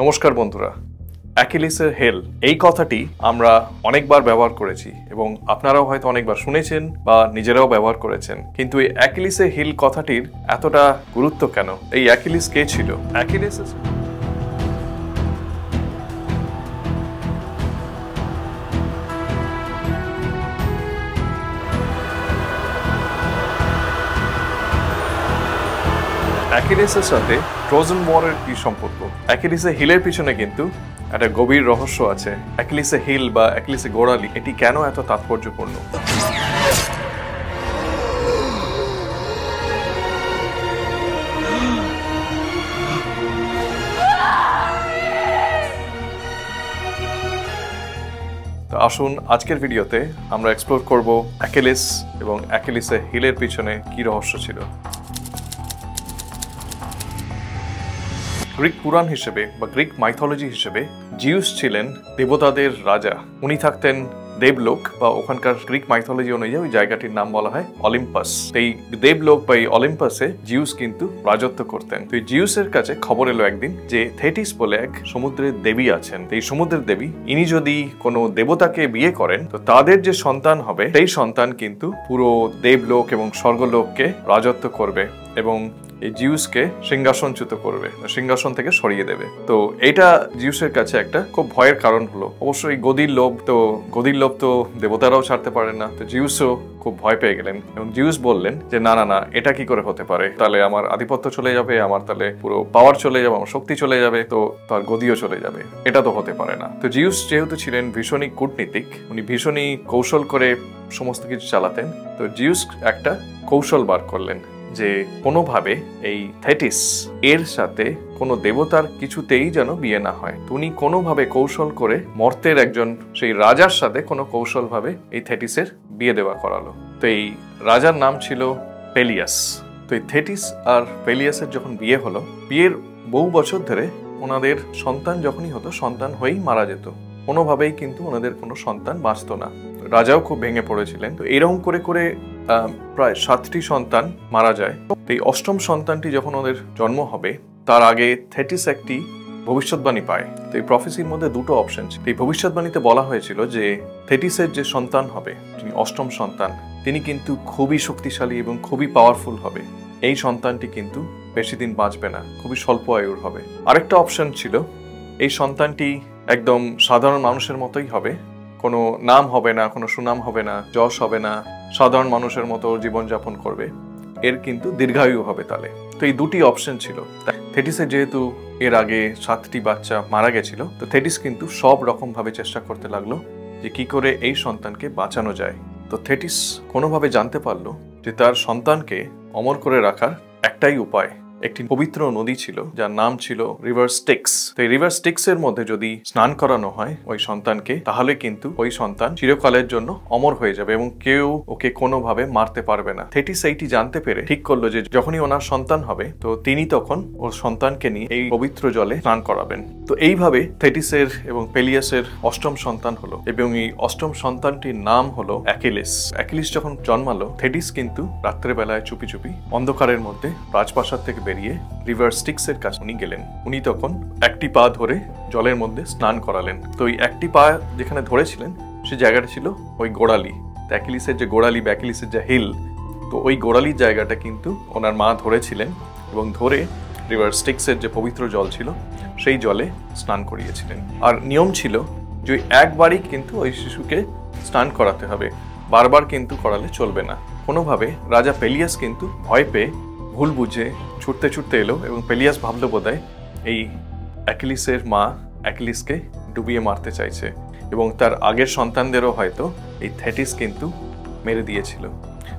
নমস্কার বন্ধুরা, অ্যাকিলিসের হেল এই কথাটি আমরা অনেকবার ব্যবহার করেছি এবং আপনারাও হয়তো অনেকবার শুনেছেন বা নিজেরাও ব্যবহার করেছেন। কিন্তু এই অ্যাকিলিসের হিল কথাটির এতটা গুরুত্ব কেন? এই অ্যাকিলিস কে ছিল? অ্যাকিলিসের সাথে ট্রোজান ওয়ারের কি সম্পর্ক? অ্যাকিলিসের হিলের পিছনে কিন্তু একটা গভীর রহস্য আছে। অ্যাকিলিসের হিল বা অ্যাকিলিসের গোড়ালি এটি কেন এত তাৎপর্যপূর্ণ? তো আসুন আজকের ভিডিওতে আমরা এক্সপ্লোর করব অ্যাকিলিস এবং অ্যাকিলিসের হিলের পিছনে কি রহস্য ছিল। গ্রিক পুরাণ হিসেবে বা গ্রিক মাইথোলজি হিসেবে জিউস ছিলেন দেবতাদের রাজা। উনি থাকতেন দেবলোক বা ওখানকার গ্রিক মাইথোলজি অনুযায়ী ওই জায়গাটির নাম বলা হয় অলিম্পাস। এই দেবলোক বা এই অলিম্পাসে জিউস কিন্তু রাজত্ব করতেন। তো এই জিউসের কাছে খবর এলো একদিন যে থেটিস বলে এক সমুদ্রের দেবী আছেন। এই সমুদ্রের দেবী ইনি যদি কোনো দেবতাকে বিয়ে করেন তো তাদের যে সন্তান হবে সেই সন্তান কিন্তু পুরো দেবলোক এবং স্বর্গলোককে রাজত্ব করবে এবং এই জিউসকে সিংহাসনচ্যুত করবে, সিংহাসন থেকে সরিয়ে দেবে। তো এটা জিউসের কাছে একটা খুব ভয়ের কারণ হলো। অবশ্যই গদির লোভ তো দেবতারাও ছাড়তে পারেন না। তো জিউসও খুব ভয় পেয়ে গেলেন এবং জিউস বললেন যে না না না, এটা কি করে হতে পারে? তাহলে আমার আধিপত্য চলে যাবে, আমার তাহলে পুরো পাওয়ার চলে যাবে, আমার শক্তি চলে যাবে, তো তার গদিও চলে যাবে। এটা তো হতে পারে না। তো জিউস যেহেতু ছিলেন ভীষণই কূটনীতিক, উনি ভীষণই কৌশল করে সমস্ত কিছু চালাতেন। তো জিউস একটা কৌশল বার করলেন যে কোনোভাবে এই থেটিস এর সাথে কোনো দেবতার কিছুতেই যেন বিয়ে না হয়। উনি কোনোভাবে কৌশল করে মর্তের একজন সেই রাজার সাথে কোনো কৌশলভাবে এই থেটিসের বিয়ে দেওয়া করালো। তো এই রাজার নাম ছিল পেলিয়াস। তো এই থেটিস আর পেলিয়াসের যখন বিয়ে হলো, বিয়ের বহু বছর ধরে ওনাদের সন্তান যখনই হতো সন্তান হয়েই মারা যেত। কোনোভাবেই কিন্তু ওনাদের কোনো সন্তান বাঁচত না। রাজাও খুব ভেঙে পড়েছিলেন। তো এরকম করে করে প্রায় 7টি সন্তান মারা যায়। তো এই 8ম সন্তানটি যখন ওদের জন্ম হবে তার আগে থেটিস একটি ভবিষ্যৎবাণী পায়। তো এই প্রফেসির মধ্যে দুটো অপশন ছিল। এই ভবিষ্যৎবাণীতে বলা হয়েছিল যে থেটিসের যে সন্তান হবে, যিনি 8ম সন্তান, তিনি কিন্তু খুবই শক্তিশালী এবং খুবই পাওয়ারফুল হবে। এই সন্তানটি কিন্তু বেশি দিন বাঁচবে না, খুবই স্বল্প আয়ুর হবে। আরেকটা অপশন ছিল, এই সন্তানটি একদম সাধারণ মানুষের মতোই হবে, কোনো নাম হবে না, কোনো সুনাম হবে না, যশ হবে না, সাধারণ মানুষের মতো জীবনযাপন করবে, এর কিন্তু দীর্ঘায়ু হবে তাহলে। তো এই দুটি অপশন ছিল। থেটিসের যেহেতু এর আগে 7টি বাচ্চা মারা গেছিল, তো থেটিস কিন্তু সব রকম ভাবে চেষ্টা করতে লাগলো যে কি করে এই সন্তানকে বাঁচানো যায়। তো থেটিস কোনোভাবে জানতে পারলো যে তার সন্তানকে অমর করে রাখার একটাই উপায়। একটি পবিত্র নদী ছিল যার নাম ছিল রিভার স্টিক্স। তো এই রিভার স্টিক্স এর মধ্যে যদি স্নান করানো হয় ওই সন্তানকে, তাহলে কিন্তু ওই সন্তান চিরকালের জন্য অমর হয়ে যাবে এবং কেউ ওকে কোনোভাবে মারতে পারবে না। থেটিস এইটি জানতে পেরে ঠিক করলো যে যখনই ওনার সন্তান হবে তো তিনি তখন ওর সন্তানকে নিয়ে এই পবিত্র জলে স্নান করাবেন। তো এইভাবে থেটিসের এবং পেলিয়াসের 8ম সন্তান হলো এবং এই 8ম সন্তানটির নাম হলো অ্যাকিলিস। অ্যাকিলিস যখন জন্মালো, থেটিস কিন্তু রাত্রেবেলায় চুপি চুপি অন্ধকারের মধ্যে রাজপ্রাসাদ থেকে বেরিয়ে রিভার স্টিক্স এর কাছে উনি গেলেন। উনি তখন একটি পা ধরে জলের মধ্যে স্নান করালেন। তো ওই একটি পা যেখানে ধরেছিলেন সেই জায়গাটা ছিল ওই গোড়ালি। অ্যাকিলিসের যে গোড়ালি বা অ্যাকিলিসের যে হিল, তো ওই গোড়ালির জায়গাটা কিন্তু ওনার মা ধরেছিলেন এবং ধরে রিভার স্টিক্স এর যে পবিত্র জল ছিল সেই জলে স্নান করিয়েছিলেন। আর নিয়ম ছিল যে একবারই কিন্তু ওই শিশুকে স্নান করাতে হবে, বারবার কিন্তু করালে চলবে না। কোনোভাবে রাজা পেলিয়াস কিন্তু ভয় পেয়ে ভুল বুঝে ছুটতে ছুটতে এলো এবং পেলিয়াস ভাবলো বোধহয় এই অ্যাকিলিসের মা অ্যাকিলিসকে ডুবিয়ে মারতে চাইছে এবং তার আগের সন্তানদেরও হয়তো এই থেটিস কিন্তু মেরে দিয়েছিল।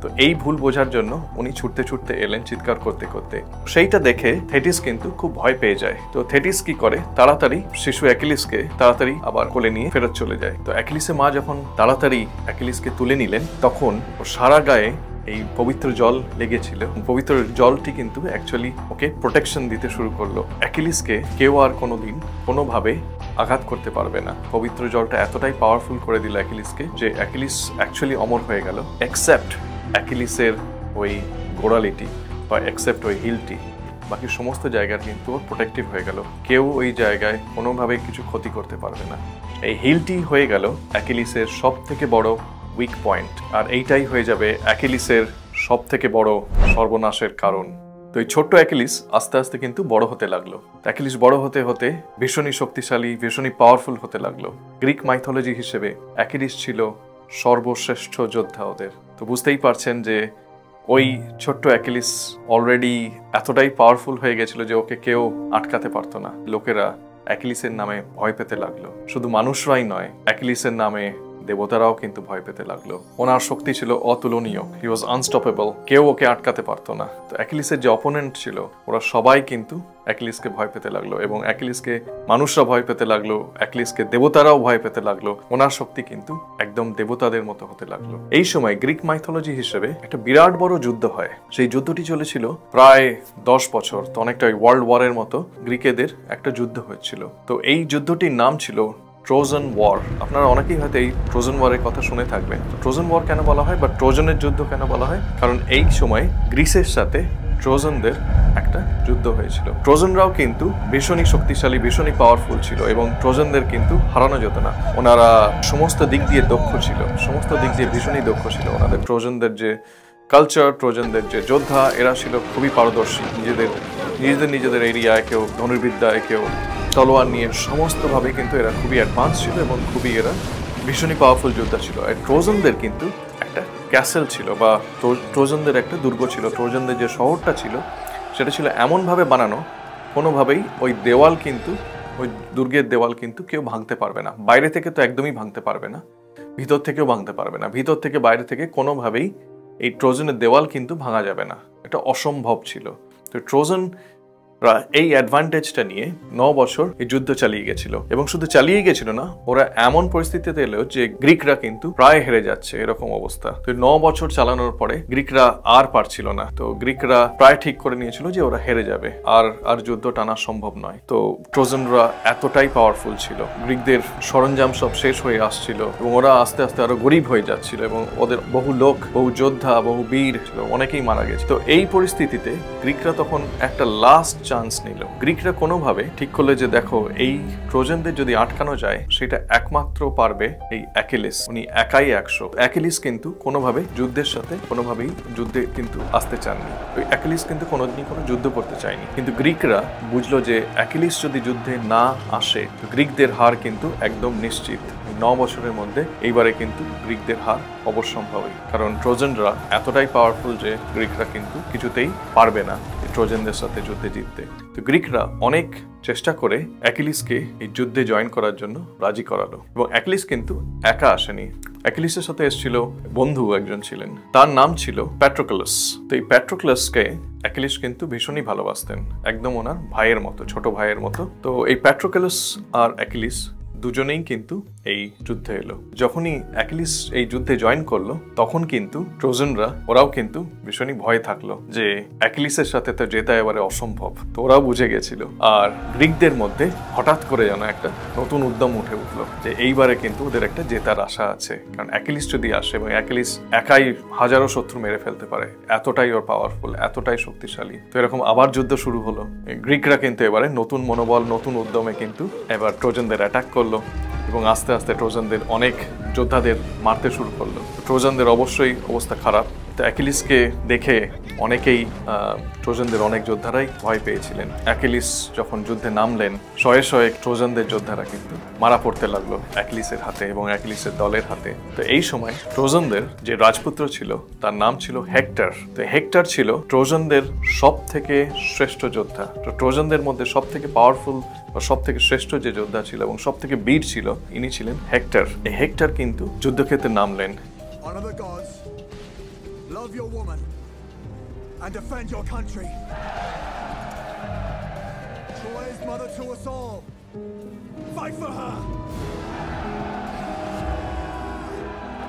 তো এই ভুল বোঝার জন্য উনি ছুটতে ছুটতে এলেন চিৎকার করতে করতে। সেইটা দেখে থেটিস কিন্তু খুব ভয় পেয়ে যায়। তো থেটিস কি করে, তাড়াতাড়ি শিশু অ্যাকিলিসকে তাড়াতাড়ি আবার কোলে নিয়ে ফেরত চলে যায়। তো অ্যাকিলিসের মা যখন তাড়াতাড়ি অ্যাকিলিসকে তুলে নিলেন তখন ওর সারা গায়ে এই পবিত্র জল লেগেছিল। পবিত্র জলটি কিন্তু অ্যাকচুয়ালি ওকে প্রোটেকশন দিতে শুরু করলো। অ্যাকিলিসকে কেউ আর কোনোদিন কোনোভাবে আঘাত করতে পারবে না। পবিত্র জলটা এতটাই পাওয়ারফুল করে দিল অ্যাকিলিসকে যে অ্যাকিলিস অ্যাকচুয়ালি অমর হয়ে গেল, এক্সেপ্ট অ্যাকিলিসের ওই গোড়ালিটি বা এক্সেপ্ট ওই হিলটি। বাকি সমস্ত জায়গা কিন্তু প্রোটেক্টিভ হয়ে গেল, কেউ ওই জায়গায় কোনোভাবে কিছু ক্ষতি করতে পারবে না। এই হিলটি হয়ে গেল অ্যাকিলিসের সব থেকে বড় উইক পয়েন্ট, আর এইটাই হয়ে যাবে অ্যাকিলিসের সব থেকে বড় সর্বনাশের কারণ। তো এই ছোট্ট অ্যাকিলিস আস্তে আস্তে কিন্তু বড় হতে লাগলো। অ্যাকিলিস বড় হতে হতে ভীষণই শক্তিশালী, ভীষণই পাওয়ারফুল হতে লাগলো। গ্রিক মাইথোলজি হিসেবে অ্যাকিলিস ছিল সর্বশ্রেষ্ঠ যোদ্ধা ওদের। তো বুঝতেই পারছেন যে ওই ছোট্ট অ্যাকিলিস অলরেডি এতটাই পাওয়ারফুল হয়ে গেছিল যে ওকে কেউ আটকাতে পারতো না। লোকেরা অ্যাকিলিসের নামে ভয় পেতে লাগলো। শুধু মানুষরাই নয়, অ্যাকিলিসের নামে দেবতারাও কিন্তু ভয় পেতে লাগলো। ওনার শক্তি ছিল অতুলনীয়, হি ওয়াজ আনস্টপেবল, কেউ ওকে আটকাতে পারতো না। তো অ্যাকিলিসের যে অপোনেন্ট ছিল ওরা সবাই কিন্তু অ্যাকিলিসকে ভয় পেতে লাগলো, এবং অ্যাকিলিসকে মানুষরা ভয় পেতে লাগলো, অ্যাকিলিসকে দেবতারাও ভয় পেতে লাগলো। ওনার শক্তি কিন্তু একদম দেবতাদের মতো হতে লাগলো। এই সময় গ্রিক মাইথোলজি হিসেবে একটা বিরাট বড় যুদ্ধ হয়। সেই যুদ্ধটি চলেছিল প্রায় 10 বছর। তো অনেকটা ওয়ার্ল্ড ওয়ারের মতো গ্রিকেদের একটা যুদ্ধ হয়েছিল। তো এই যুদ্ধটির নাম ছিল ট্রোজান ওয়ার। আপনারা অনেকেই হয়তো এই ট্রোজান ওয়ারের কথা শুনে থাকবেন। ট্রোজান ওয়ার কেন বলা হয় বা ট্রোজানের যুদ্ধ কেন বলা হয়? কারণ এই সময় গ্রিসের সাথে ট্রোজানদের একটা যুদ্ধ হয়েছিল। ট্রোজানরাও কিন্তু ভীষণই শক্তিশালী, ভীষণই পাওয়ারফুল ছিল, এবং ট্রোজানদের কিন্তু হারানো যেত না। ওনারা সমস্ত দিক দিয়ে দক্ষ ছিল, সমস্ত দিক দিয়ে ভীষণই দক্ষ ছিল। ওনাদের ট্রোজানদের যে কালচার, ট্রোজানদের যে যোদ্ধা, এরা ছিল খুবই পারদর্শী। নিজেদের এরিয়ায়, কেউ ধনুর্বিদ্যায়, কেউ তলোয়ার নিয়ে, সমস্তভাবে কিন্তু এরা খুবই অ্যাডভান্স ছিল এবং খুবই এরা ভীষণই পাওয়ারফুল যোদ্ধা ছিল। আর ট্রোজানদের কিন্তু একটা ক্যাসেল ছিল বা ট্রোজানদের একটা দুর্গ ছিল। ট্রোজানদের যে শহরটা ছিল সেটা ছিল এমনভাবে বানানো, কোনোভাবেই ওই দেওয়াল কিন্তু, ওই দুর্গের দেওয়াল কিন্তু কেউ ভাঙতে পারবে না। বাইরে থেকে তো একদমই ভাঙতে পারবে না, ভিতর থেকেও ভাঙতে পারবে না। ভিতর থেকে বাইরে থেকে কোনোভাবেই এই ট্রোজানের দেওয়াল কিন্তু ভাঙা যাবে না, এটা অসম্ভব ছিল। তো ট্রোজান এই অ্যাডভান্টেজটা নিয়ে 9 বছর এই যুদ্ধ চালিয়ে গেছিল, এবং শুধু চালিয়ে গেছিল না, ওরা এমন পরিস্থিতিতে এলো যে গ্রিকরা কিন্তু প্রায় হেরে যাচ্ছে, এরকম অবস্থা। তো 9 বছর চালানোর পরে গ্রিকরা আর পারছিল না। তো গ্রিকরা প্রায় ঠিক করে নিয়েছিল যে ওরা হেরে যাবে, আর যুদ্ধ টানা সম্ভব নয়। তো ট্রোজানরা এতটাই পাওয়ারফুল ছিল, গ্রিকদের সরঞ্জাম সব শেষ হয়ে আসছিল, এবং ওরা আস্তে আস্তে আরো গরিব হয়ে যাচ্ছিল, এবং ওদের বহু লোক, বহু যোদ্ধা, বহু বীর ছিল, অনেকেই মারা গেছে। তো এই পরিস্থিতিতে গ্রিকরা তখন একটা লাস্ট চান্স নিল। গ্রিকরা কোনোভাবে ঠিক করলে যে দেখো, এই ট্রোজানদের যদি আটকানো যায়, সেটা একমাত্র পারবে এই অ্যাকিলিস। উনি একাই 100। অ্যাকিলিস কিন্তু কোনোভাবে যুদ্ধের সাথে কোনোভাবেই যুদ্ধে কিন্তু আসতে চাননি। ওই অ্যাকিলিস কিন্তু কোনোদিনই কোনো যুদ্ধ করতে চায়নি। কিন্তু গ্রিকরা বুঝলো যে অ্যাকিলিস যদি যুদ্ধে না আসে, গ্রিকদের হার কিন্তু একদম নিশ্চিত। 9 বছরের মধ্যে এইবারে কিন্তু গ্রিকদের হার অবশ্যম্ভাবী, কারণ ট্রোজানরা এতটাই পাওয়ারফুল যে গ্রিকরা কিন্তু কিছুতেই পারবে না ট্রোজানদের সাথে যুদ্ধে জিততে। তো গ্রিকরা অনেক চেষ্টা করে অ্যাকিলিসকে এই যুদ্ধে জয়েন করার জন্য রাজি করালো, এবং অ্যাকিলিস কিন্তু একা আসেনি। অ্যাকিলিসের সাথে এসেছিল বন্ধু একজন ছিলেন, তার নাম ছিল প্যাট্রোক্লাস। তো এই প্যাট্রোক্লাসকে অ্যাকিলিস কিন্তু ভীষণই ভালোবাসতেন, একদম ওনার ভাইয়ের মতো, ছোট ভাইয়ের মতো। তো এই প্যাট্রোক্লাস আর অ্যাকিলিস দুজনেই কিন্তু এই যুদ্ধে এলো। যখনই অ্যাকিলিস এই যুদ্ধে জয়েন করলো, তখন কিন্তু ট্রোজানরা ওরাও কিন্তু ভীষণই ভয় থাকলো যে অ্যাকিলিসের সাথে তো জেতা এবারে অসম্ভব। তো ওরাও বুঝে গেছিল। আর গ্রিকদের মধ্যে হঠাৎ করে যেন একটা নতুন উদ্যম উঠে উঠলো যে এইবারে কিন্তু ওদের একটা জেতার আশা আছে, কারণ অ্যাকিলিস যদি আসে, এবং অ্যাকিলিস একাই হাজারো শত্রু মেরে ফেলতে পারে, এতটাই ওর পাওয়ারফুল, এতটাই শক্তিশালী। তো এরকম আবার যুদ্ধ শুরু হলো। গ্রিকরা কিন্তু এবারে নতুন মনোবল, নতুন উদ্যমে কিন্তু এবার ট্রোজানদের অ্যাটাক করলো, এবং আস্তে আস্তে ট্রোজানদের অনেক যোদ্ধাদের মারতে শুরু করলো। ট্রোজানদের অবশ্যই অবস্থা খারাপ। তো অ্যাকিলিসকে দেখে অনেকেই, ট্রোজানদের অনেক যোদ্ধারাই ভয় পেয়েছিলেন। অ্যাকিলিস যখন যুদ্ধে নামলেন, শয়ে শয়ে ট্রোজানদের যোদ্ধারা কিন্তু মারা পড়তে লাগলো অ্যাকিলিসের হাতে এবং অ্যাকিলিসের দলের হাতে। তো এই সময় ট্রোজানদের যে রাজপুত্র ছিল, তার নাম ছিল হেক্টর। তো হেক্টর ছিল ট্রোজানদের সব থেকে শ্রেষ্ঠ যোদ্ধা। তো ট্রোজানদের মধ্যে সব থেকে পাওয়ারফুল বা সব থেকে শ্রেষ্ঠ যে যোদ্ধা ছিল এবং সব থেকে বীর ছিল, ইনি ছিলেন হেক্টর। এই হেক্টর কিন্তু যুদ্ধক্ষেত্রে নামলেন। Love your woman and defend your country. Troy is mother to us all. Fight for her.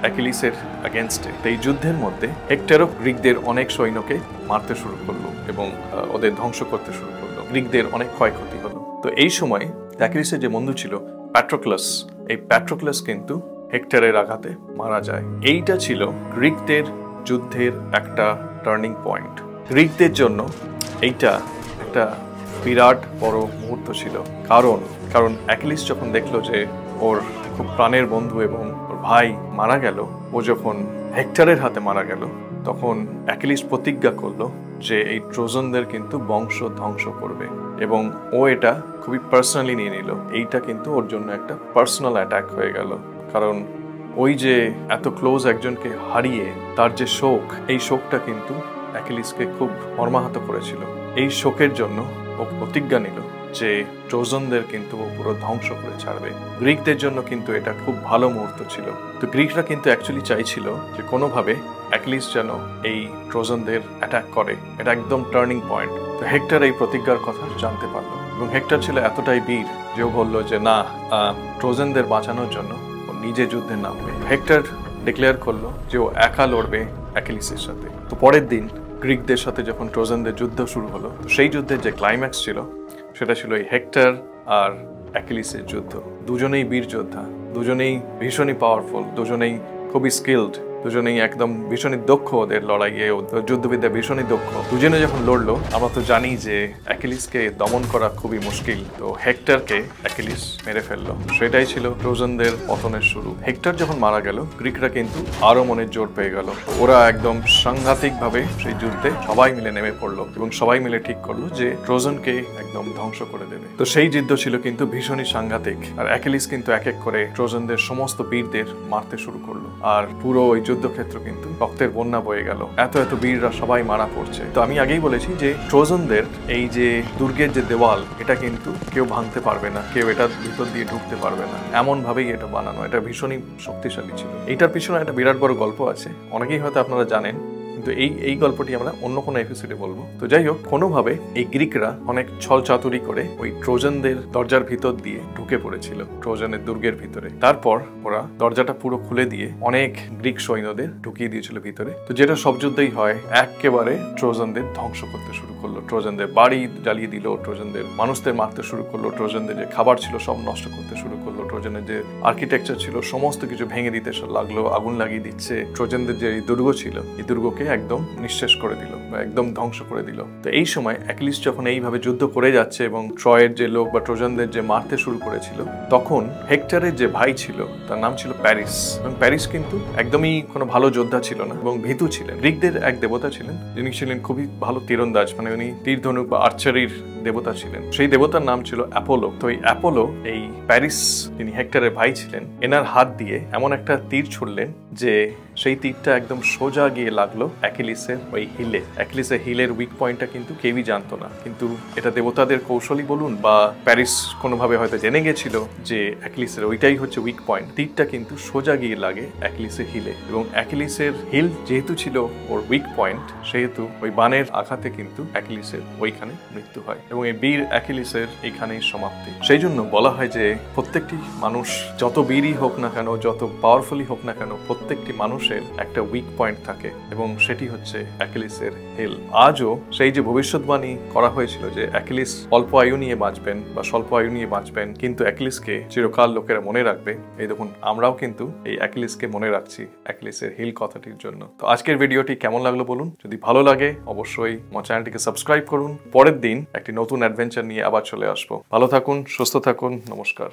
অ্যাকিলিসের এগেইনস্টে এই যুদ্ধের মধ্যে হেক্টরও গ্রিকদের অনেক সৈন্যকে মারতে শুরু করলো এবং ওদের ধ্বংস করতে শুরু করলো। গ্রিকদের অনেক ক্ষয়ক্ষতি হলো। তো এই সময় অ্যাকিলিসের যে বন্ধু ছিল প্যাট্রোক্লাস, এই প্যাট্রোক্লাস কিন্তু হেক্টরের আঘাতে মারা যায়। এইটা ছিল গ্রিকদের যুদ্ধের একটা টার্নিং পয়েন্ট। গ্রিকদের জন্য এইটা একটা বিরাট বড় মুহূর্ত ছিল। কারণ অ্যাকিলিস যখন দেখলো যে ওর খুব প্রাণের বন্ধু এবং ওর ভাই মারা গেল, ও যখন হেক্টরের হাতে মারা গেল, তখন অ্যাকিলিস প্রতিজ্ঞা করলো যে এই ট্রোজানদের কিন্তু বংশ ধ্বংস করবে এবং ও এটা খুবই পার্সোনালি নিয়ে নিল। এইটা কিন্তু ওর জন্য একটা পার্সোনাল অ্যাটাক হয়ে গেল, কারণ ওই যে এত ক্লোজ একজনকে হারিয়ে তার যে শোক, এই শোকটা কিন্তু অ্যাকিলিসকে খুব মর্মাহত করেছিল। এই শোকের জন্য ও প্রতিজ্ঞা নিল যে ট্রোজানদের কিন্তু ও পুরো ধ্বংস করে ছাড়বে। গ্রিকদের জন্য কিন্তু এটা খুব ভালো মুহূর্ত ছিল। তো গ্রিকরা কিন্তু অ্যাকচুয়ালি চাইছিল যে কোনোভাবে অ্যাকিলিস যেন এই ট্রোজানদের অ্যাটাক করে। এটা একদম টার্নিং পয়েন্ট। তো হেক্টর এই প্রতিজ্ঞার কথা জানতে পারলো এবং হেক্টর ছিল এতটাই বীর যে ও বললো যে না, ট্রোজানদের বাঁচানোর জন্য ও নিজে যুদ্ধে নামবে। হেক্টর ডিক্লেয়ার করলো যে ও একা লড়বে অ্যাকিলিসের সাথে। তো পরের দিন গ্রিকদের সাথে যখন ট্রোজানদের যুদ্ধ শুরু হলো, সেই যুদ্ধের যে ক্লাইম্যাক্স ছিল সেটা ছিল এই হেক্টর আর অ্যাকিলিসের যুদ্ধ। দুজনেই বীর যোদ্ধা, দুজনেই ভীষণই পাওয়ারফুল, দুজনেই খুবই স্কিলড, দুজনেই একদম ভীষণই দক্ষ, ওদের লড়াইয়ে যুদ্ধবিদ্যা ভীষণই দক্ষ। দুজনে যখন লড়লো, আমরা তো জানি যে অ্যাকিলিসকে দমন করা খুবই মুশকিল। তো হেক্টরকে অ্যাকিলিস মেরে ফেললো। সেটাই ছিল ট্রোজানদের পতনের শুরু। হেক্টর যখন মারা গেল, গ্রিকরা কিন্তু আরো মনের জোর পেয়ে গেল। ওরা একদম সাংঘাতিকভাবে সেই যুদ্ধে সবাই মিলে নেমে পড়লো এবং সবাই মিলে ঠিক করলো যে ট্রোজানকে একদম ধ্বংস করে দেবে। তো সেই যুদ্ধ ছিল কিন্তু ভীষণই সাংঘাতিক। আর অ্যাকিলিস কিন্তু এক এক করে ট্রোজানদের সমস্ত বীরদের মারতে শুরু করলো। আর পুরো ওই যুদ্ধক্ষেত্র কিন্তু রক্তের বন্যা বয়ে গেল। এত বীররা সবাই মারা পড়ছে। তো আমি আগেই বলেছি যে ট্রোজানদের এই যে দুর্গের যে দেওয়াল, এটা কিন্তু কেউ ভাঙতে পারবে না, কেউ এটার ভিতর দিয়ে ঢুকতে পারবে না, এমন ভাবেই এটা বানানো। এটা ভীষণই শক্তিশালী ছিল। এইটার পিছনে একটা বিরাট বড় গল্প আছে, অনেকেই হয়তো আপনারা জানেন, কিন্তু এই গল্পটি আমরা অন্য কোনো এপিসোডে বলবো। তো যাই হোক, কোনোভাবে এই গ্রিকরা অনেক ছল চাতুরি করে ওই ট্রোজানদের দরজার ভিতর দিয়ে ঢুকে পড়েছিল, ট্রোজানের দুর্গের ভিতরে। তারপর ওরা দরজাটা পুরো খুলে দিয়ে অনেক গ্রিক সৈন্যদের ঢুকিয়ে দিয়েছিল ভিতরে। তো যেটা সব যুদ্ধেই হয়, একেবারে ট্রোজানদের ধ্বংস করতে শুরু করলো। ট্রোজানদের বাড়ি জ্বালিয়ে দিল, ট্রোজানদের মানুষদের মারতে শুরু করলো, ট্রোজানদের যে খাবার ছিল সব নষ্ট করতে শুরু করলো, ট্রোজানের যে আর্কিটেকচার ছিল সমস্ত কিছু ভেঙে দিতে লাগলো, আগুন লাগিয়ে দিচ্ছে। ট্রোজানদের যে দুর্গ ছিল, এই দুর্গকে একদম নিঃশেষ করে দিল বা একদম ধ্বংস করে দিল। তো এই সময় অ্যাকিলিস যখন এইভাবে যুদ্ধ করে যাচ্ছে এবং ট্রয়ের যে লোক বা ট্রোজানদের যে মারতে শুরু করেছিল, তখন হেক্টরের যে ভাই ছিল তার নাম ছিল প্যারিস। এবং প্যারিস কিন্তু একদমই কোনো ভালো যোদ্ধা ছিল না এবং ভীতু ছিলেন। গ্রিকদের এক দেবতা ছিলেন যিনি ছিলেন খুবই ভালো তীরন্দাজ, মানে উনি তীর ধনুক বা আর্চারির দেবতা ছিলেন। সেই দেবতার নাম ছিল অ্যাপোলো। তো এই অ্যাপোলো এই প্যারিস, যিনি হেক্টরের ভাই ছিলেন, এনার হাত দিয়ে এমন একটা তীর ছুড়লেন যে সেই তীরটা একদম সোজা গিয়ে লাগলো অ্যাকিলিসের ওই হিলে। অ্যাকিলিসের হিলের উইক পয়েন্টটা কিন্তু কেউই জানতো না, কিন্তু এটা দেবতাদের কৌশলী বলুন বা প্যারিস কোনোভাবে হয়তো জেনে গেছিল যে অ্যাকিলিসের ওইটাই হচ্ছে উইক পয়েন্ট। তীরটা কিন্তু সোজা গিয়ে লাগে অ্যাকিলিসের হিলে এবং অ্যাকিলিসের হিল যেহেতু ছিল ওর উইক পয়েন্ট, সেহেতু ওই বানের আঘাতে কিন্তু অ্যাকিলিসের ওইখানে মৃত্যু হয় এবং এই বীর অ্যাকিলিসের এইখানেই সমাপ্তি। সেই জন্য বলা হয় যে প্রত্যেকটি মানুষ, যত বীরই হোক না কেন, যত পাওয়ারফুলি হোক না কেন, প্রত্যেকটি মানুষের একটা উইক পয়েন্ট থাকে এবং সেটি হচ্ছে অ্যাকিলিসের হিল। আজও সেই যে ভবিষ্যৎবাণী করা হয়েছিল যে অ্যাকিলিস অল্প আয়ু নিয়ে বাঁচবেন বা স্বল্প আয়ু নিয়ে বাঁচবেন, কিন্তু অ্যাকিলিসকে চিরকাল লোকেরা মনে রাখবে। এই দেখুন, আমরাও কিন্তু এই অ্যাকিলিসকে মনে রাখছি অ্যাকিলিসের হিল কথাটির জন্য। তো আজকের ভিডিওটি কেমন লাগলো বলুন। যদি ভালো লাগে অবশ্যই আমার চ্যানেলটিকে সাবস্ক্রাইব করুন। পরের দিন একটি নতুন অ্যাডভেঞ্চার নিয়ে আবার চলে আসবো। ভালো থাকুন, সুস্থ থাকুন, নমস্কার।